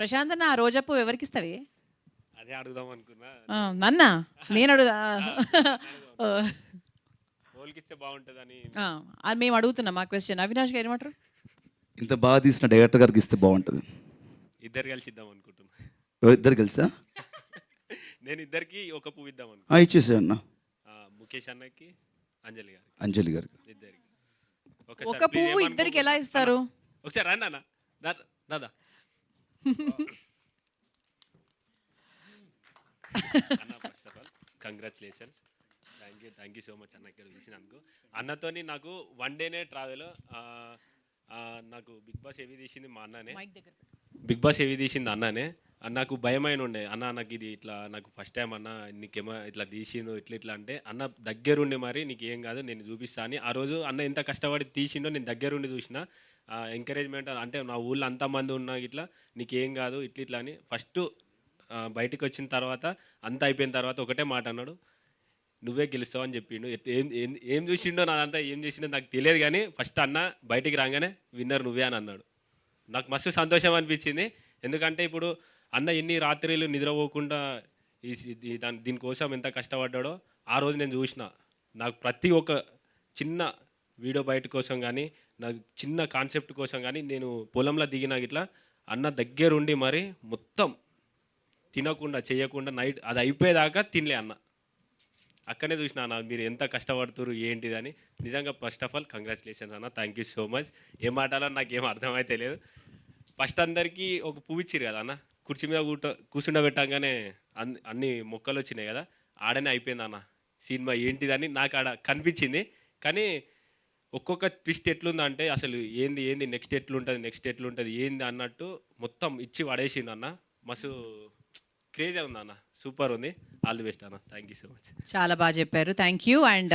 ప్రశాంత్ అన్న, ఆ రోజప్పు ఎవరికిస్తావే? అదే అడుగుదాం అనుకున్నా. నన్నా? నేను అడుగుదా? ఓల్కిస్తే బాగుంటుందని. అది మేము అడుగుతున్నాం. మా క్వశ్చన్ అవినాష్ గారు ఏమంటారు? ఇంత బాగా తీసిన డైరెక్టర్ గారికి ఇస్తే బాగుంటుంది. ఇద్దరు కలిసి ఇద్దాం అనుకుంటున్నా. ఇద్దరు కలిసా? నేను ఇద్దరికి ఒక పువ్వు ఇద్దాం అనుకుంటున్నా. ఇచ్చేసే అన్న. ముఖేష్ అన్నకి, అంజలి గారికి. అంజలి గారికి ఇద్దరికి ఒక పువ్వు ఇద్దరికి ఎలా ఇస్తారు? ఒకసారి రండి అన్న. దాదా అన్న, first of all congratulations. Thank you so much అన్న ఇక్కడ పిలిచినందుకు. అన్నతోని నాకు వన్ డేనే ట్రావెల్. నాకు బిగ్ బాస్ ఏవి తీసింది మా అన్ననే. బిగ్ బాస్ ఏవి తీసింది అన్ననే. నాకు భయమైన ఉండే, అన్న నాకు ఇది ఇట్లా నాకు ఫస్ట్ టైం అన్న నీకేమో ఇట్లా తీసిండు ఇట్లా అంటే, అన్న దగ్గరుండి మరి నీకు ఏం కాదు నేను చూపిస్తా అని. ఆ రోజు అన్న ఎంత కష్టపడి తీసిండో నేను దగ్గరుండి చూసిన. ఎంకరేజ్మెంట్ అంటే నా ఊళ్ళో అంతమంది ఉన్నా ఇట్లా నీకేం కాదు ఇట్లా అని. ఫస్ట్ బయటకు వచ్చిన తర్వాత అంతా అయిపోయిన తర్వాత ఒకటే మాట అన్నాడు, నువ్వే గెలుస్తావు అని చెప్పిండు. ఏం చూసిండో నాదంతా ఏం చేసిండో నాకు తెలియదు, కానీ ఫస్ట్ అన్న బయటికి రాగానే విన్నర్ నువ్వే అని అన్నాడు. నాకు మస్తు సంతోషం అనిపించింది. ఎందుకంటే ఇప్పుడు అన్న ఎన్ని రాత్రులు నిద్రపోకుండా దీనికోసం ఎంత కష్టపడ్డాడో ఆ రోజు నేను చూసిన. నాకు ప్రతి ఒక్క చిన్న వీడియో బయట కోసం కానీ, నాకు చిన్న కాన్సెప్ట్ కోసం కానీ నేను పొలంలో దిగినా ఇట్లా అన్న దగ్గరుండి మరి మొత్తం తినకుండా చేయకుండా నైట్ అది అయిపోయేదాకా తినలే అన్న. అక్కడే చూసిన అన్న మీరు ఎంత కష్టపడుతున్నారు ఏంటిదని. నిజంగా ఫస్ట్ ఆఫ్ ఆల్ కంగ్రాచులేషన్స్ అన్న, థ్యాంక్ యూ సో మచ్. ఏం మాట్లాడాలో నాకు ఏం అర్థమైతే లేదు. ఫస్ట్ అందరికీ ఒక పువ్వు ఇచ్చిరు కదా అన్న, కుర్చీ మీద కూర్చుండబెట్టంగానే అన్ని మొక్కలు వచ్చినాయి కదా, ఆడనే అయిపోయింది అన్న సినిమా ఏంటిదని నాకు ఆడ కనిపించింది. కానీ ఒక్కొక్క ట్విస్ట్ ఎట్లుందంటే అసలు ఏంది నెక్స్ట్ ఎట్లుంటుంది ఏంది అన్నట్టు మొత్తం ఇచ్చి పడేసిండు అన్న. మస్తు క్రేజీ ఉంది అన్న, సూపర్ ఉంది. ఆల్ ది బెస్ట్ అన్న, థ్యాంక్ యూ సో మచ్. చాలా బాగా చెప్పారు. Thank you. అండ్